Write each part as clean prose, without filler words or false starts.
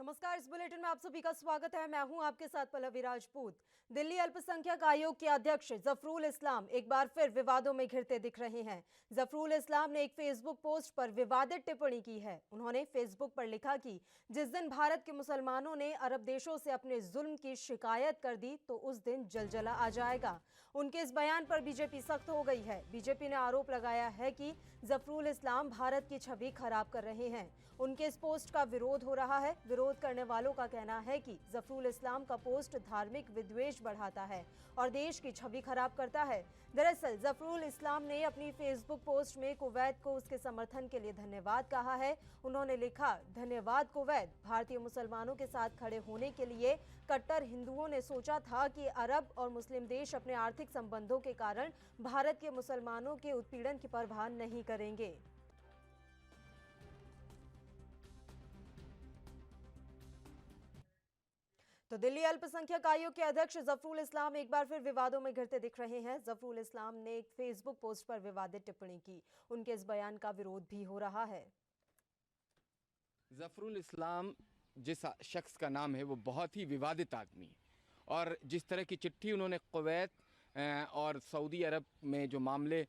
नमस्कार, इस बुलेटिन में आप सभी का स्वागत है। मैं हूं आपके साथ पल्लवी राजपूत। दिल्ली अल्पसंख्यक आयोग के अध्यक्ष जफरुल इस्लाम एक बार फिर विवादों में घिरते दिख रहे हैं। जफरुल इस्लाम ने एक फेसबुक पोस्ट पर विवादित टिप्पणी की है। उन्होंने फेसबुक पर लिखा कि जिस दिन भारत के मुसलमानों ने अरब देशों से अपने जुल्म की शिकायत कर दी तो उस दिन जलजला आ जाएगा। उनके इस बयान पर बीजेपी सख्त हो गई है। बीजेपी ने आरोप लगाया है कि जफरुल इस्लाम भारत की छवि खराब कर रहे हैं। उनके इस पोस्ट का विरोध हो रहा है। विरोध करने वालों का कहना है कि जफरुल इस्लाम का पोस्ट धार्मिक विद्वेष बढ़ाता है और देश की छवि खराब करता है। दरअसल जफरुल इस्लाम ने अपनी फेसबुक पोस्ट में कुवैत को उसके समर्थन के लिए धन्यवाद कहा है। उन्होंने लिखा, धन्यवाद कुवैत, भारतीय मुसलमानों के साथ खड़े होने के लिए। कट्टर हिंदुओं ने सोचा था कि अरब और मुस्लिम देश अपने आर्थिक संबंधों के कारण भारत के मुसलमानों के उत्पीड़न की परवाह नहीं करेंगे। तो दिल्ली अल्पसंख्यक आयोग के अध्यक्ष जफरुल इस्लाम एक बार फिर विवादों में घिरते दिख रहे हैं। जफरुल इस्लाम ने एक फेसबुक पोस्ट पर विवादित टिप्पणी की। उनके इस बयान का विरोध भी हो रहा है। जफरुल इस्लाम जिस शख्स का नाम है वो बहुत ही विवादित आदमी है और जिस तरह की चिट्ठी उन्होंने कुवैत और सऊदी अरब में जो मामले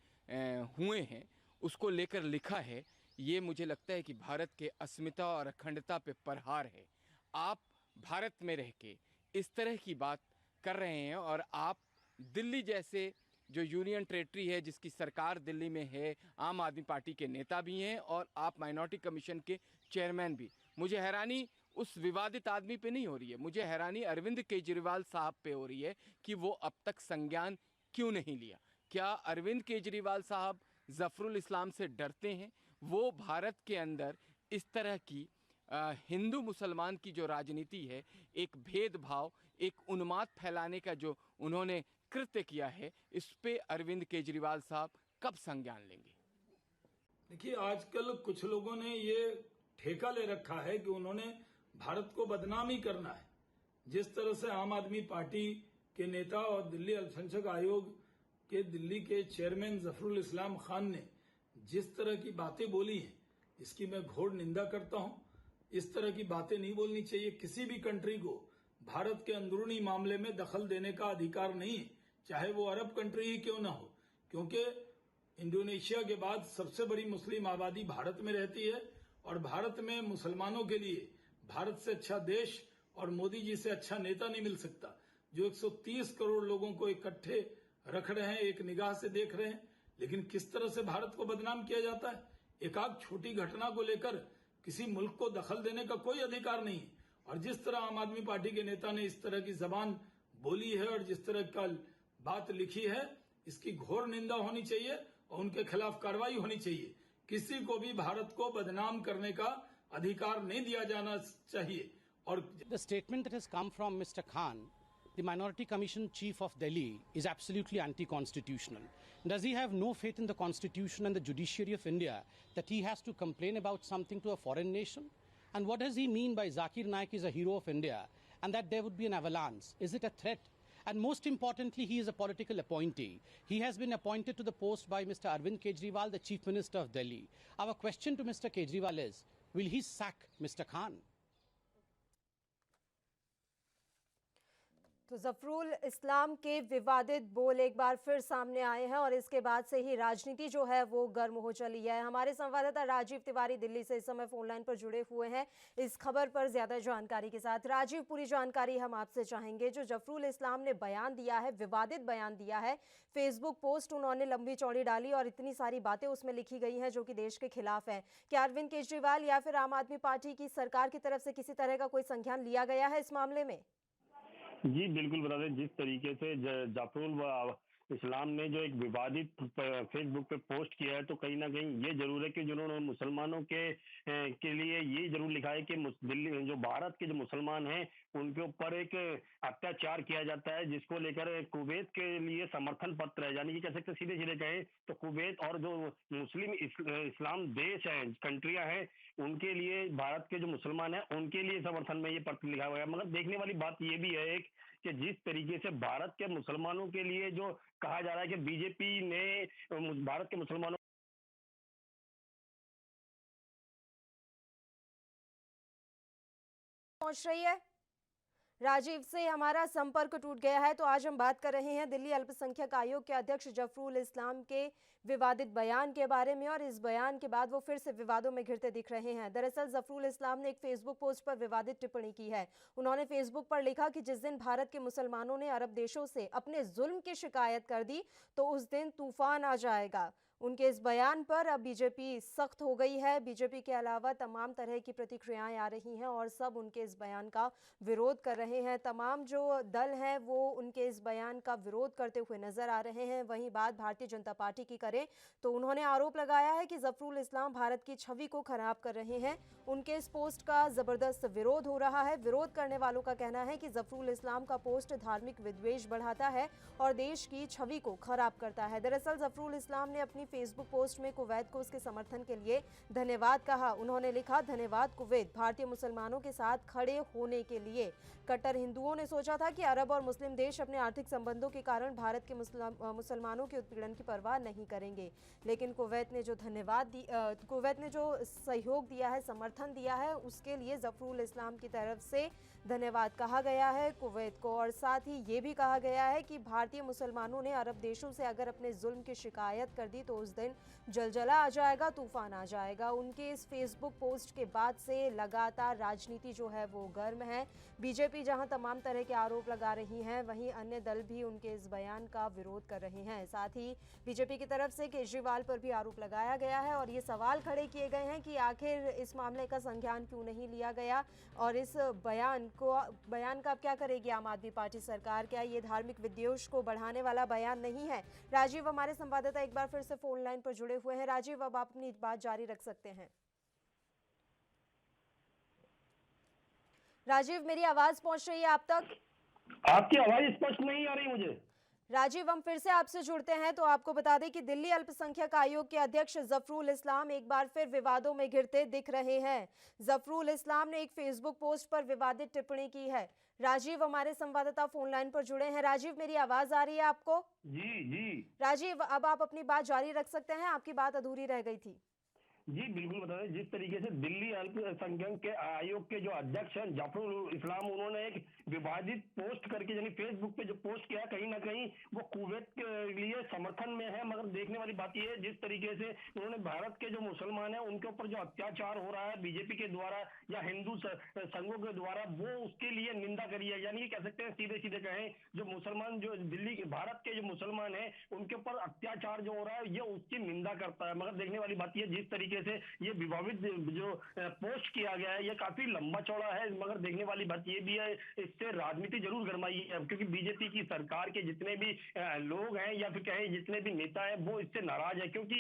हुए हैं उसको लेकर लिखा है, ये मुझे लगता है कि भारत के अस्मिता और अखंडता पे प्रहार है। आप भारत में रह के इस तरह की बात कर रहे हैं और आप दिल्ली जैसे जो यूनियन टेरेटरी है जिसकी सरकार दिल्ली में है, आम आदमी पार्टी के नेता भी हैं और आप माइनॉरिटी कमीशन के चेयरमैन भी। मुझे हैरानी उस विवादित आदमी पे नहीं हो रही है, मुझे हैरानी अरविंद केजरीवाल साहब पे हो रही है कि वो अब तक संज्ञान क्यों नहीं लिया। क्या अरविंद केजरीवाल साहब जफरुल इस्लाम से डरते हैं? वो भारत के अंदर इस तरह की हिंदू मुसलमान की जो राजनीति है, एक भेदभाव, एक उन्माद फैलाने का जो उन्होंने कृत्य किया है, इस पे अरविंद केजरीवाल साहब कब संज्ञान लेंगे? देखिए, आजकल कुछ लोगों ने ये ठेका ले रखा है कि उन्होंने भारत को बदनाम ही करना है। जिस तरह से आम आदमी पार्टी के नेता और दिल्ली अल्पसंख्यक आयोग के दिल्ली के चेयरमैन जफरुल इस्लाम खान ने जिस तरह की बातें बोली हैं, इसकी मैं घोर निंदा करता हूं। इस तरह की बातें नहीं बोलनी चाहिए। किसी भी कंट्री को भारत के अंदरूनी मामले में दखल देने का अधिकार नहीं है, चाहे वो अरब कंट्री ही क्यों ना हो, क्योंकि इंडोनेशिया के बाद सबसे बड़ी मुस्लिम आबादी भारत में रहती है और भारत में मुसलमानों के लिए भारत से अच्छा देश और मोदी जी से अच्छा नेता नहीं मिल सकता, जो 130 करोड़ लोगों को इकट्ठे रख रहे हैं, एक निगाह से देख रहे हैं। लेकिन किस तरह से भारत को बदनाम किया जाता है। एक आध छोटी घटना को लेकर किसी मुल्क को दखल देने का कोई अधिकार नहीं है। और जिस तरह आम आदमी पार्टी के नेता ने इस तरह की जबान बोली है और जिस तरह का बात लिखी है, इसकी घोर निंदा होनी चाहिए और उनके खिलाफ कार्रवाई होनी चाहिए। किसी को भी भारत को बदनाम करने का अधिकार नहीं दिया जाना चाहिए। और The statement that has come from Mr. Khan, the Minority Commission Chief of Delhi, is absolutely anti-constitutional. Does he have no faith in the Constitution and the judiciary of India that he has to complain about something to a foreign nation? And what does he mean by Zakir Naik is a hero of India and that there would be an avalanche? Is it a threat? And most importantly, he is a political appointee. He has been appointed to the post by Mr. Arvind Kejriwal, the Chief Minister of Delhi. Our question to Mr. Kejriwal is, will he sack Mr. Khan? तो जफरुल इस्लाम के विवादित बोल एक बार फिर सामने आए हैं और इसके बाद से ही राजनीति जो है वो गर्म हो चली है। हमारे संवाददाता राजीव तिवारी दिल्ली से इस समय फोन लाइन पर जुड़े हुए हैं इस खबर पर ज्यादा जानकारी के साथ। राजीव, पूरी जानकारी हम आपसे चाहेंगे। जो जफरुल इस्लाम ने बयान दिया है, विवादित बयान दिया है, फेसबुक पोस्ट उन्होंने लंबी चौड़ी डाली और इतनी सारी बातें उसमें लिखी गई हैं जो कि देश के खिलाफ है। क्या अरविंद केजरीवाल या फिर आम आदमी पार्टी की सरकार की तरफ से किसी तरह का कोई संज्ञान लिया गया है इस मामले में? जी बिल्कुल, बता दें जिस तरीके से जफरुल इस्लाम ने जो एक विवादित फेसबुक पे पोस्ट किया है, तो कहीं ना कहीं ये जरूर है कि जिन्होंने मुसलमानों के लिए ये जरूर लिखा है कि दिल्ली जो भारत के जो मुसलमान हैं उनके ऊपर एक अत्याचार किया जाता है, जिसको लेकर कुवैत के लिए समर्थन पत्र है। यानी कि कह सकते सीधे सीधे कहें तो कुवैत और जो मुस्लिम इस्लाम देश है, कंट्रियां हैं, उनके लिए भारत के जो मुसलमान हैं उनके लिए समर्थन में ये पत्र लिखा हुआ है। मगर देखने वाली बात ये भी है एक कि जिस तरीके से भारत के मुसलमानों के लिए जो कहा जा रहा है कि बीजेपी ने भारत के मुसलमानों पहुंच रही है। राजीव से हमारा संपर्क टूट गया है। तो आज हम बात कर रहे हैं दिल्ली अल्पसंख्यक आयोग के अध्यक्ष जफरुल इस्लाम के विवादित बयान के बारे में, और इस बयान के बाद वो फिर से विवादों में घिरते दिख रहे हैं। दरअसल जफरुल इस्लाम ने एक फेसबुक पोस्ट पर विवादित टिप्पणी की है। उन्होंने फेसबुक पर लिखा कि जिस दिन भारत के मुसलमानों ने अरब देशों से अपने जुल्म की शिकायत कर दी तो उस दिन तूफान आ जाएगा। उनके इस बयान पर अब बीजेपी सख्त हो गई है। बीजेपी के अलावा तमाम तरह की प्रतिक्रियाएं आ रही हैं और सब उनके इस बयान का विरोध कर रहे हैं। तमाम जो दल हैं वो उनके इस बयान का विरोध करते हुए नजर आ रहे हैं। वहीं बात भारतीय जनता पार्टी की करें तो उन्होंने आरोप लगाया है कि जफरुल इस्लाम भारत की छवि को खराब कर रहे हैं। उनके इस पोस्ट का जबरदस्त विरोध हो रहा है। विरोध करने वालों का कहना है कि जफरुल इस्लाम का पोस्ट धार्मिक विद्वेष बढ़ाता है और देश की छवि को खराब करता है। दरअसल जफरुल इस्लाम ने अपनी फेसबुक पोस्ट में कुवैत को उसके समर्थन के लिए धन्यवाद कहा। उन्होंने लिखा, धन्यवाद कुवैत, भारतीय मुसलमानों के साथ खड़े होने के लिए। कट्टर हिंदुओं ने सोचा था कि अरब और मुस्लिम देश अपने आर्थिक संबंधों के कारण भारत के मुसलमानों के उत्पीड़न की परवाह नहीं करेंगे, लेकिन कुवैत ने जो सहयोग दिया है, समर्थन दिया है, उसके लिए जफरुल इस्लाम की तरफ से धन्यवाद कहा गया है कुवैत को। और साथ ही ये भी कहा गया है कि भारतीय मुसलमानों ने अरब देशों से अगर अपने जुल्म की शिकायत कर दी तो उस दिन जलजला आ जाएगा, तूफान आ जाएगा। उनके इस फेसबुक पोस्ट के बाद से लगातार राजनीति जो है वो गर्म है। बीजेपी जहां तमाम तरह के आरोप लगा रही है, वहीं अन्य दल भी उनके इस बयान का विरोध कर रहे हैं। साथ ही बीजेपी की तरफ से केजरीवाल पर भी आरोप लगाया गया है और ये सवाल खड़े किए गए हैं कि आखिर इस मामले का संज्ञान क्यों नहीं लिया गया और इस बयान का अब क्या करेगी आम आदमी पार्टी सरकार? क्या ये धार्मिक विद्वेष को बढ़ाने वाला बयान नहीं है? राजीव हमारे संवाददाता एक बार फिर से फोन लाइन पर जुड़े हुए हैं। राजीव, अब आप अपनी बात जारी रख सकते हैं। राजीव, मेरी आवाज पहुंच रही है आप तक? आपकी आवाज स्पष्ट नहीं आ रही मुझे। राजीव, हम फिर से आपसे जुड़ते हैं तो आपको बता दें कि दिल्ली अल्पसंख्यक आयोग के अध्यक्ष जफरुल इस्लाम एक बार फिर विवादों में घिरते दिख रहे हैं। जफरुल इस्लाम ने एक फेसबुक पोस्ट पर विवादित टिप्पणी की है। राजीव हमारे संवाददाता फोन लाइन पर जुड़े हैं। राजीव, मेरी आवाज आ रही है आपको? जी। राजीव, अब आप अपनी बात जारी रख सकते हैं, आपकी बात अधूरी रह गई थी। जी बिल्कुल बता दें, जिस तरीके से दिल्ली अल्पसंख्यक के आयोग के जो अध्यक्ष हैं जफरुल इस्लाम, उन्होंने एक विवादित पोस्ट करके यानी फेसबुक पे जो पोस्ट किया, कहीं ना कहीं वो कुवैत के लिए समर्थन में है। मगर देखने वाली बात यह है, जिस तरीके से उन्होंने भारत के जो मुसलमान हैं उनके ऊपर जो अत्याचार हो रहा है बीजेपी के द्वारा या हिंदू संघों के द्वारा, वो उसके लिए निंदा करी है। यानी कह सकते हैं सीधे सीधे कहें, जो मुसलमान जो दिल्ली के भारत के जो मुसलमान हैं उनके ऊपर अत्याचार जो हो रहा है ये उसकी निंदा करता है। मगर देखने वाली बात यह, जिस तरीके से ये विवादित जो पोस्ट किया गया है ये काफी लंबा चौड़ा है। मगर देखने वाली बात ये भी है, इससे राजनीति जरूर गरमाई है, क्योंकि बीजेपी की सरकार के जितने भी लोग हैं या फिर कहें जितने भी नेता हैं वो इससे नाराज है, क्योंकि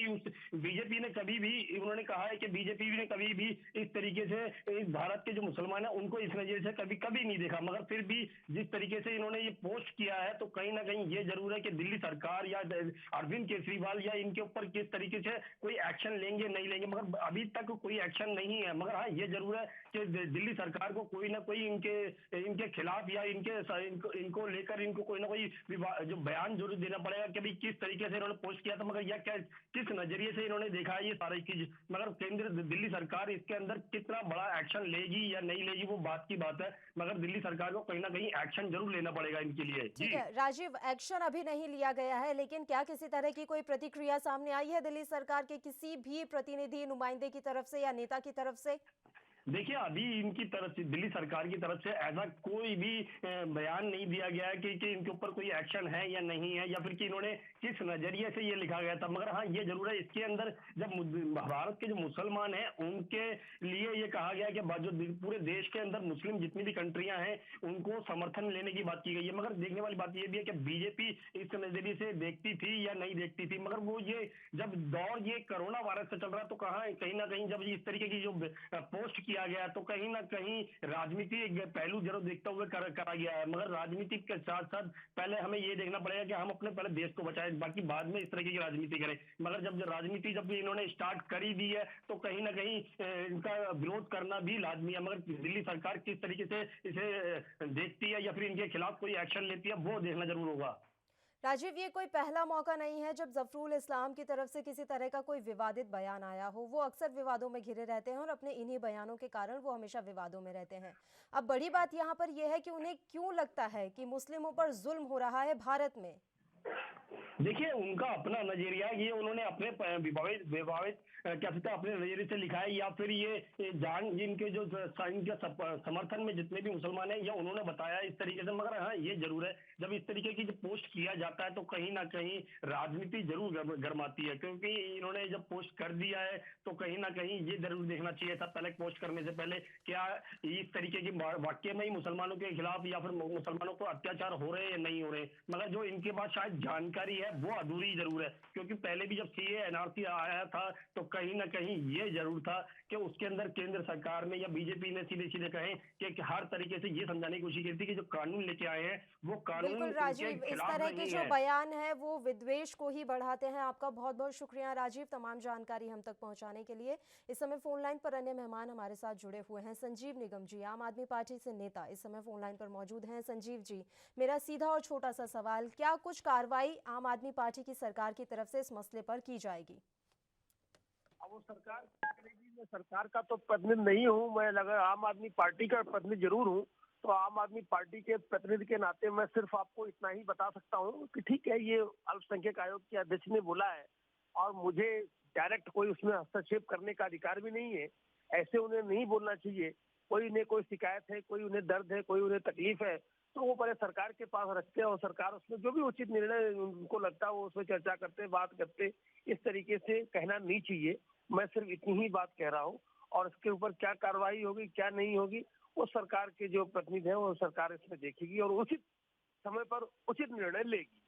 बीजेपी ने कभी भी, उन्होंने कहा है कि बीजेपी ने कभी भी इस तरीके से इस भारत के जो मुसलमान है उनको इस नजर से कभी नहीं देखा। मगर फिर भी जिस तरीके से इन्होंने ये पोस्ट किया है तो कहीं ना कहीं ये जरूर है कि दिल्ली सरकार या अरविंद केजरीवाल या इनके ऊपर किस तरीके से कोई एक्शन लेंगे नहीं लेंगे, मगर अभी तक कोई एक्शन नहीं है। मगर हाँ, ये जरूर है कि दिल्ली सरकार को कोई ना कोई इनके खिलाफ या इनको लेकर इनको कोई ना कोई जो बयान जरूर देना पड़ेगा कि भाई किस तरीके से इन्होंने पोस्ट किया था, मगर यह क्या किस नजरिए से इन्होंने देखा है ये सारी चीज। मगर दिल्ली सरकार इसके अंदर कितना बड़ा एक्शन लेगी या नहीं लेगी वो बात की बात है, मगर दिल्ली सरकार को कहीं ना कहीं एक्शन जरूर लेना पड़ेगा इनके लिए। ठीक है राजीव, एक्शन अभी नहीं लिया गया है, लेकिन क्या किसी तरह की कोई प्रतिक्रिया सामने आई है दिल्ली सरकार के किसी भी प्रतिनिधि, नुमाइंदे की तरफ से या नेता की तरफ से? देखिए, अभी इनकी तरफ से, दिल्ली सरकार की तरफ से ऐसा कोई भी बयान नहीं दिया गया है कि इनके ऊपर कोई एक्शन है या नहीं है, या फिर कि इन्होंने किस नजरिए से ये लिखा गया था। मगर हाँ, ये जरूर है इसके अंदर जब भारत के जो मुसलमान हैं उनके लिए ये कहा गया कि जो पूरे देश के अंदर मुस्लिम जितनी भी कंट्रियां हैं उनको समर्थन लेने की बात की गई है। मगर देखने वाली बात ये भी है कि बीजेपी इस नजरिए से देखती थी या नहीं देखती थी। मगर वो ये जब दौर ये कोरोना वायरस से चल रहा तो कहीं ना कहीं जब इस तरीके की जो पोस्ट किया गया तो कहीं ना कहीं राजनीति एक पहलू जरूर देखते हुए करा गया है। मगर राजनीति के साथ साथ पहले हमें ये देखना पड़ेगा कि हम अपने पहले देश को बचाएं, बाकी बाद में इस तरीके की राजनीति करें। मगर जब राजनीति जब इन्होंने स्टार्ट करी दी है तो कहीं ना कहीं इनका विरोध करना भी लाजमी है। मगर दिल्ली सरकार किस तरीके से इसे देखती है या फिर इनके खिलाफ कोई एक्शन लेती है वो देखना जरूर होगा। राजीव, ये कोई पहला मौका नहीं है जब जफरुल इस्लाम की तरफ से किसी तरह का कोई विवादित बयान आया हो। वो अक्सर विवादों में घिरे रहते हैं और अपने इन्हीं बयानों के कारण वो हमेशा विवादों में रहते हैं। अब बड़ी बात यहाँ पर यह है कि उन्हें क्यों लगता है कि मुस्लिमों पर जुल्म हो रहा है भारत में। देखिए, उनका अपना नजरिया, ये उन्होंने अपने विभावित विभावित क्या कहते हैं, अपने नजरिए से लिखा है, या फिर ये जान जिनके जो इनके समर्थन में जितने भी मुसलमान हैं, या उन्होंने बताया इस तरीके से। मगर हाँ, ये जरूर है, जब इस तरीके की पोस्ट किया जाता है तो कहीं ना कहीं राजनीति जरूर गरमाती है, क्योंकि इन्होंने जब पोस्ट कर दिया है तो कहीं ना कहीं ये जरूर देखना चाहिए था पहले, पोस्ट करने से पहले, क्या इस तरीके की वाक्य में ही मुसलमानों के खिलाफ या फिर मुसलमानों को अत्याचार हो रहे हैं या नहीं हो रहे। मगर जो इनके पास शायद जानकारी है वो अधूरी जरूर है, क्योंकि पहले भी जब सीए एनआरसी आया था तो कहीं ना कहीं ये जरूर था कि उसके अंदर केंद्र सरकार में या बीजेपी ने सीधे सीधे कहें कि हर तरीके से ये समझाने की कोशिश की थी कि जो कानून लेके आए हैं वो कानून बिल्कुल उनके राजीव, इस खिलाफ तरह के नहीं जो है। बयान है वो विद्वेष को ही बढ़ाते हैं। आपका बहुत बहुत शुक्रिया राजीव, तमाम जानकारी हम तक पहुंचाने के लिए। इस समय फोन लाइन पर अन्य मेहमान हमारे साथ जुड़े हुए हैं। संजीव निगम जी, आम आदमी पार्टी से नेता, इस समय फोन लाइन पर मौजूद हैं। संजीव जी, मेरा सीधा और छोटा सा सवाल, क्या कुछ कार्रवाई आम आदमी पार्टी की सरकार की तरफ से इस मसले पर की जाएगी? अब वो सरकार क्या करेगी, मैं सरकार का तो प्रतिनिधि नहीं हूँ, मैं लगा आम आदमी पार्टी का प्रतिनिधि जरूर हूँ। तो आम आदमी पार्टी के प्रतिनिधि के नाते मैं सिर्फ आपको इतना ही बता सकता हूँ कि ठीक है, ये अल्पसंख्यक आयोग के अध्यक्ष ने बोला है और मुझे डायरेक्ट कोई उसमें हस्तक्षेप करने का अधिकार भी नहीं है। ऐसे उन्हें नहीं बोलना चाहिए। कोई उन्हें कोई शिकायत है, कोई उन्हें दर्द है, कोई उन्हें तकलीफ है, तो वो पहले सरकार के पास रखते हैं और सरकार उसमें जो भी उचित निर्णय उनको लगता है वो उसमें चर्चा करते, बात करते। इस तरीके से कहना नहीं चाहिए। मैं सिर्फ इतनी ही बात कह रहा हूँ, और इसके ऊपर क्या कार्रवाई होगी क्या नहीं होगी वो सरकार के जो प्रतिनिधि हैं वो सरकार इसमें देखेगी और उचित समय पर उचित निर्णय लेगी।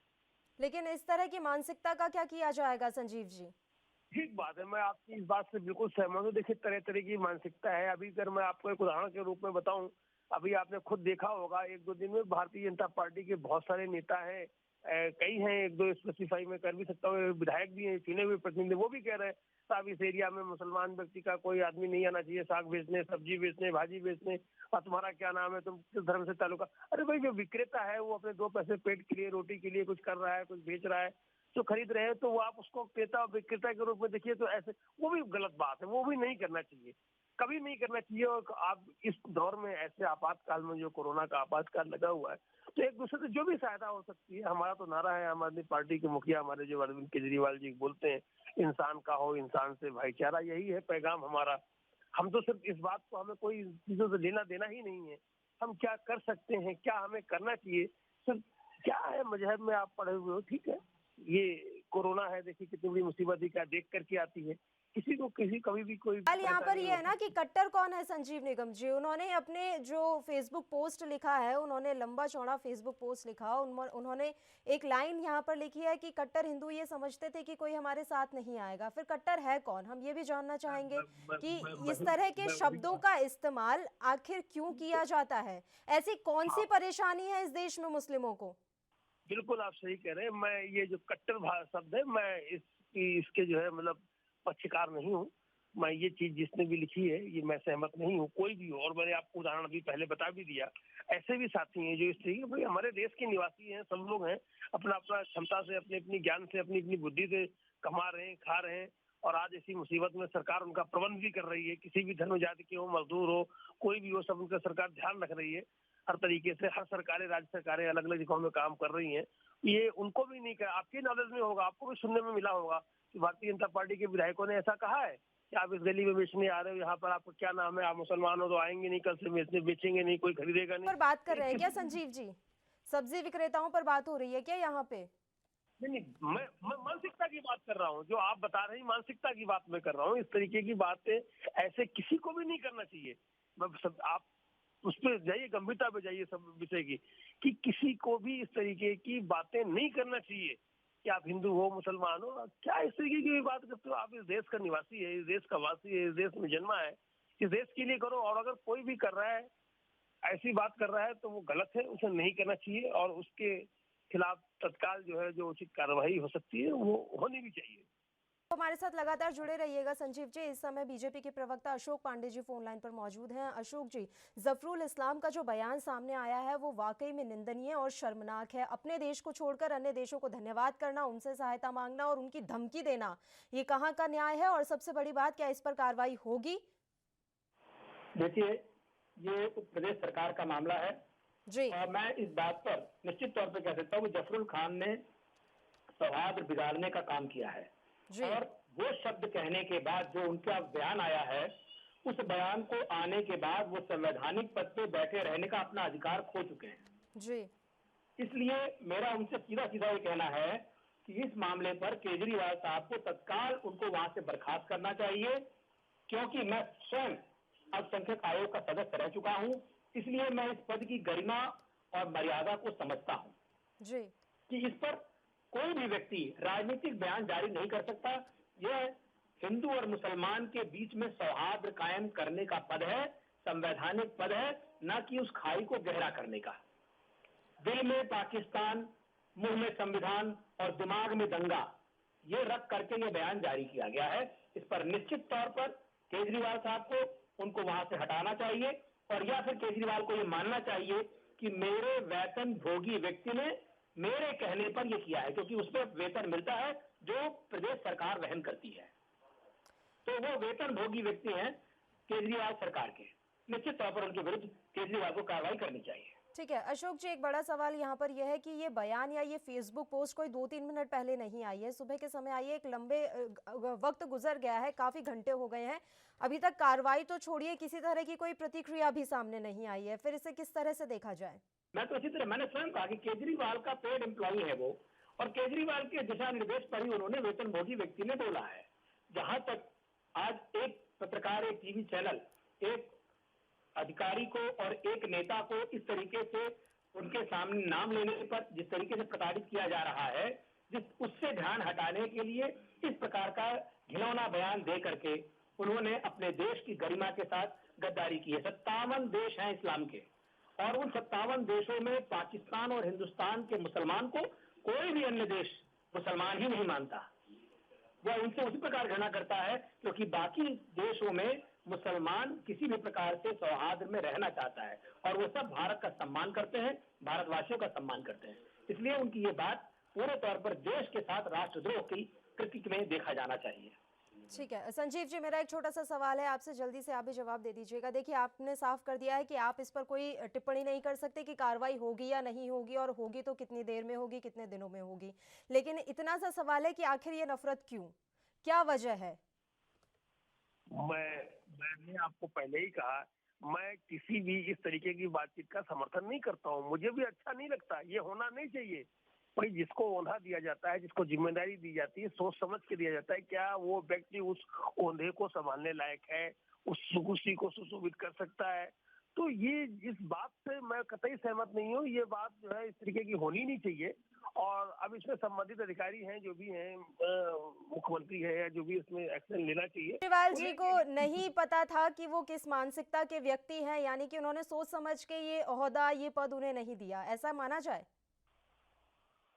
लेकिन इस तरह की मानसिकता का क्या किया जाएगा संजीव जी? ठीक बात है, मैं आपकी इस बात से बिल्कुल सहमत हूँ। देखिए, तरह तरह की मानसिकता है। अभी अगर मैं आपको एक उदाहरण के रूप में बताऊं, अभी आपने खुद देखा होगा एक दो दिन में भारतीय जनता पार्टी के बहुत सारे नेता हैं, कई हैं, एक दो स्पेसिफाई में कर भी सकता हूँ, विधायक भी हैं, चुने हुए प्रतिनिधि, वो भी कह रहे हैं साहब इस एरिया में मुसलमान व्यक्ति का कोई आदमी नहीं आना चाहिए, साग बेचने, सब्जी बेचने, भाजी बेचने। और तुम्हारा क्या नाम है, तुम किस धर्म से ताल्लुका? अरे भाई, जो विक्रेता है वो अपने दो पैसे पेट के लिए, रोटी के लिए कुछ कर रहा है, कुछ बेच रहा है, जो खरीद रहे हैं, तो वो आप उसको क्रेता और विक्रेता के रूप में देखिए, तो ऐसे वो भी गलत बात है, वो भी नहीं करना चाहिए, कभी नहीं करना चाहिए। और आप इस दौर में ऐसे आपातकाल में जो कोरोना का आपातकाल लगा हुआ है, तो एक दूसरे से जो भी सहायता हो सकती है। हमारा तो नारा है, आम आदमी पार्टी के मुखिया हमारे जो अरविंद केजरीवाल जी बोलते हैं, इंसान का हो इंसान से भाईचारा, यही है पैगाम हमारा। हम तो सिर्फ इस बात को, हमें कोई चीजों से लेना देना ही नहीं है। हम क्या कर सकते हैं, क्या हमें करना चाहिए, सिर्फ क्या है, मजहब में आप पढ़े हुए हो, ठीक है, ये कोरोना है, देखिए कितनी बड़ी मुसीबत क्या देख करके आती है। किसी को किसी कभी भी कोई सवाल यहाँ पर परेशानी ये है ना कि कट्टर कौन है संजीव निगम जी? उन्होंने अपने जो फेसबुक पोस्ट लिखा है, उन्होंने लंबा चौड़ा फेसबुक पोस्ट लिखा, उन्होंने एक लाइन यहाँ पर लिखी है कि कट्टर हिंदू ये समझते थे कि कोई हमारे साथ नहीं आएगा। फिर कट्टर है कौन? हम ये भी जानना चाहेंगे कि इस तरह के शब्दों का इस्तेमाल आखिर क्यों किया जाता है? ऐसी कौन सी परेशानी है इस देश में मुस्लिमों को? बिल्कुल आप सही कह रहे हैं। मैं ये जो कट्टर शब्द है, मैं इसके जो है मतलब पक्षकार नहीं हूँ। मैं ये चीज जिसने भी लिखी है ये मैं सहमत नहीं हूँ, कोई भी हो। और मैंने आपको उदाहरण अभी पहले बता भी दिया, ऐसे भी साथी हैं जो इस तरीके, भाई हमारे देश के निवासी हैं, सब लोग हैं, अपना अपना क्षमता से, अपने अपनी ज्ञान से, अपनी अपनी बुद्धि से कमा रहे हैं, खा रहे हैं। और आज ऐसी मुसीबत में सरकार उनका प्रबंध भी कर रही है। किसी भी धर्म जाति के हो, मजदूर हो, कोई भी हो, सब उनका सरकार ध्यान रख रही है हर तरीके से। हर सरकारें, राज्य सरकारें अलग अलग जगहों में काम कर रही हैं। ये उनको भी नहीं कर, आपके नॉलेज में होगा, आपको भी सुनने में मिला होगा कि भारतीय जनता पार्टी के विधायकों ने ऐसा कहा है कि आप इस गली में बेचने आ रहे हो, यहाँ पर आपका क्या नाम है, आप मुसलमान हो तो आएंगे नहीं, कल से बेचने, बेचेंगे नहीं, कोई खरीदेगा नहीं। पर बात कर रहे हैं क्या संजीव जी? सब्जी विक्रेताओं पर बात हो रही है क्या यहाँ पे? नहीं, मैं मानसिकता की बात कर रहा हूँ। जो आप बता रहे हैं मानसिकता की बात मैं कर रहा हूँ। इस तरीके की बातें ऐसे किसी को भी नहीं करना चाहिए। आप उस पर जाइए, गंभीरता पे जाइए सब विषय की, कि किसी को भी इस तरीके की बातें नहीं करना चाहिए कि आप हिंदू हो, मुसलमान हो, क्या इस तरीके की भी बात करते हो? आप इस देश का निवासी है, इस देश का वासी है, इस देश में जन्मा है, इस देश के लिए करो। और अगर कोई भी कर रहा है, ऐसी बात कर रहा है, तो वो गलत है, उसे नहीं करना चाहिए। और उसके खिलाफ तत्काल जो है जो उचित कार्रवाई हो सकती है वो होनी भी चाहिए। हमारे साथ लगातार जुड़े रहिएगा संजीव जी। इस समय बीजेपी के प्रवक्ता अशोक पांडे जी फोन लाइन पर मौजूद हैं। अशोक जी, जफरुल इस्लाम का जो बयान सामने आया है वो वाकई में निंदनीय और शर्मनाक है। अपने देश को छोड़कर अन्य देशों को धन्यवाद करना, उनसे सहायता मांगना और उनकी धमकी देना, ये कहाँ का न्याय है? और सबसे बड़ी बात, क्या इस पर कार्रवाई होगी? देखिए, ये प्रदेश सरकार का मामला है जी और मैं इस बात पर निश्चित तौर पर कह सकता हूँ कि जफरुल खान ने सौहार्द बिगाड़ने का काम किया है। जी और वो शब्द कहने के बाद जो उनका बयान आया है, उस बयान को आने के बाद वो संवैधानिक पद पे बैठे रहने का अपना अधिकार खो चुके हैं। जी इसलिए मेरा उनसे सीधा सीधा ये कहना है कि इस मामले पर केजरीवाल साहब को तत्काल उनको वहां से बर्खास्त करना चाहिए, क्योंकि मैं स्वयं अल्पसंख्यक आयोग का सदस्य रह चुका हूं। इसलिए मैं इस पद की गरिमा और मर्यादा को समझता हूं जी कि इस पर कोई भी व्यक्ति राजनीतिक बयान जारी नहीं कर सकता। यह हिंदू और मुसलमान के बीच में सौहार्द कायम करने का पद है, संवैधानिक पद है, न कि उस खाई को गहरा करने का। दिल में पाकिस्तान, मुंह में संविधान और दिमाग में दंगा, ये रख करके ये बयान जारी किया गया है। इस पर निश्चित तौर पर केजरीवाल साहब को उनको वहां से हटाना चाहिए, और या फिर केजरीवाल को ये मानना चाहिए कि मेरे वेतन भोगी व्यक्ति ने मेरे कहने पर यह किया है, क्योंकि उसमें वेतन मिलता है जो प्रदेश सरकार वहन करती है। तो वो वेतन भोगी व्यक्ति हैं केजरीवाल सरकार के। निश्चित तौर पर उनके विरुद्ध केजरीवाल को कार्रवाई करनी चाहिए। ठीक है अशोक जी, एक बड़ा सवाल यहाँ पर यह है कि ये बयान या ये फेसबुक पोस्ट कोई 2-3 मिनट पहले नहीं आई है, सुबह के समय आई है। एक लंबे वक्त गुजर गया है, काफी घंटे हो गए हैं, अभी तक कार्रवाई तो छोड़िए, किसी तरह की कोई प्रतिक्रिया भी सामने नहीं आई है। फिर इसे किस तरह से देखा जाए? मैं तो इसी तरह, मैंने स्वयं कहा कि केजरीवाल का पेड एम्प्लॉई है वो, और केजरीवाल के दिशा निर्देश पर ही उन्होंने वेतन भोगी व्यक्ति ने बोला है। जहां तक आज एक पत्रकार, एक टीवी चैनल, एक अधिकारी को और एक नेता को इस तरीके से उनके सामने नाम लेने पर जिस तरीके से प्रताड़ित किया जा रहा है, उससे ध्यान हटाने के लिए इस प्रकार का घिनौना बयान दे करके उन्होंने अपने देश की गरिमा के साथ गद्दारी की है। 57 देश हैं इस्लाम के, और उन 57 देशों में पाकिस्तान और हिंदुस्तान के मुसलमान को कोई भी अन्य देश मुसलमान ही नहीं मानता। वह उनसे उसी प्रकार घृणा करता है क्योंकि बाकी देशों में मुसलमान किसी भी प्रकार से सौहार्द में रहना चाहता है, और वो सब भारत का सम्मान करते हैं, भारतवासियों का सम्मान करते हैं। इसलिए उनकी ये बात पूरे तौर पर देश के साथ राष्ट्रद्रोह की कृत्य में देखा जाना चाहिए। ठीक है संजीव जी, मेरा एक छोटा सा सवाल है आपसे, जल्दी से आप भी जवाब दे दीजिएगा। देखिए, आपने साफ कर दिया है कि आप इस पर कोई टिप्पणी नहीं कर सकते कि कार्रवाई होगी या नहीं होगी, और होगी तो कितनी देर में होगी, कितने दिनों में होगी। लेकिन इतना सा सवाल है कि आखिर ये नफरत क्यों, क्या वजह है? मैंने आपको पहले ही कहा, मैं किसी भी इस तरीके की बातचीत का समर्थन नहीं करता हूँ। मुझे भी अच्छा नहीं लगता, ये होना नहीं चाहिए। भाई, जिसको ओंधा दिया जाता है, जिसको जिम्मेदारी दी जाती है, सोच समझ के दिया जाता है। क्या वो व्यक्ति उस ओंधे को संभालने लायक है, उस कुर्सी को सुशोभित कर सकता है? तो ये इस बात से मैं कतई सहमत नहीं हूँ। ये बात जो है इस तरीके की होनी नहीं चाहिए। और अब इसमें संबंधित अधिकारी हैं, जो भी हैं, मुख्यमंत्री है या जो भी, इसमें एक्शन लेना चाहिए। केजरीवाल जी को नहीं पता था कि वो किस मानसिकता के व्यक्ति हैं, यानी कि उन्होंने सोच समझ के ये ओहदा, ये पद उन्हें नहीं दिया, ऐसा माना जाए?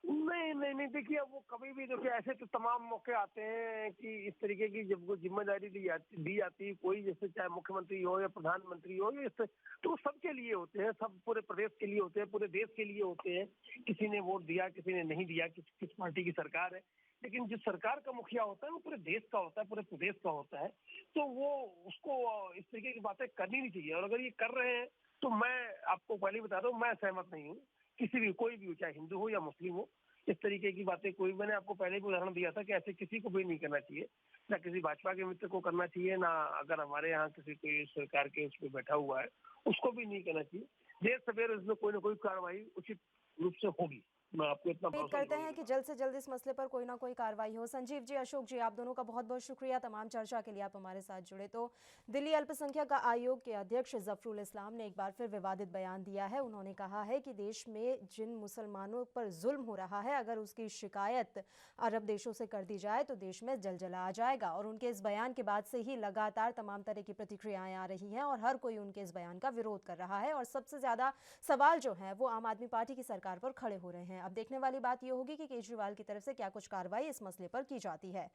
नहीं, देखिए, अब वो कभी भी, देखिए, ऐसे तो तमाम मौके आते हैं कि इस तरीके की जब वो जिम्मेदारी दी जाती है, कोई, जैसे चाहे मुख्यमंत्री हो या प्रधानमंत्री हो, तो वो सबके लिए होते हैं, सब पूरे प्रदेश के लिए होते हैं, पूरे देश के लिए होते हैं। किसी ने वोट दिया, किसी ने नहीं दिया, किस पार्टी की सरकार है, लेकिन जिस सरकार का मुखिया होता है वो पूरे देश का होता है, पूरे प्रदेश का होता है। तो वो उसको इस तरीके की बातें करनी नहीं चाहिए। और अगर ये कर रहे हैं तो मैं आपको पहले बता दूं, मैं सहमत नहीं हूँ। किसी भी, कोई भी हो, चाहे हिंदू हो या मुस्लिम हो, इस तरीके की बातें कोई, मैंने आपको पहले भी उदाहरण दिया था कि ऐसे किसी को भी नहीं करना चाहिए, ना किसी भाजपा के मित्र को करना चाहिए, ना अगर हमारे यहाँ किसी कोई सरकार के उस पर बैठा हुआ है उसको भी नहीं करना चाहिए। देर सवेर इसमें कोई ना कोई कार्रवाई उचित रूप से होगी। मैं आपको इतना उम्मीद करते हैं कि जल्द से जल्द इस मसले पर कोई ना कोई कार्रवाई हो। संजीव जी, अशोक जी, आप दोनों का बहुत बहुत शुक्रिया तमाम चर्चा के लिए आप हमारे साथ जुड़े। तो दिल्ली अल्पसंख्यक आयोग के अध्यक्ष जफरुल इस्लाम ने एक बार फिर विवादित बयान दिया है। उन्होंने कहा है कि देश में जिन मुसलमानों पर जुल्म हो रहा है, अगर उसकी शिकायत अरब देशों से कर दी जाए तो देश में जलजला आ जाएगा। और उनके इस बयान के बाद से ही लगातार तमाम तरह की प्रतिक्रियाएं आ रही हैं और हर कोई उनके इस बयान का विरोध कर रहा है। और सबसे ज्यादा सवाल जो है वो आम आदमी पार्टी की सरकार पर खड़े हो रहे हैं। अब देखने वाली बात ये होगी कि केजरीवाल की तरफ से क्या कुछ कार्रवाई इस मसले पर की जाती है।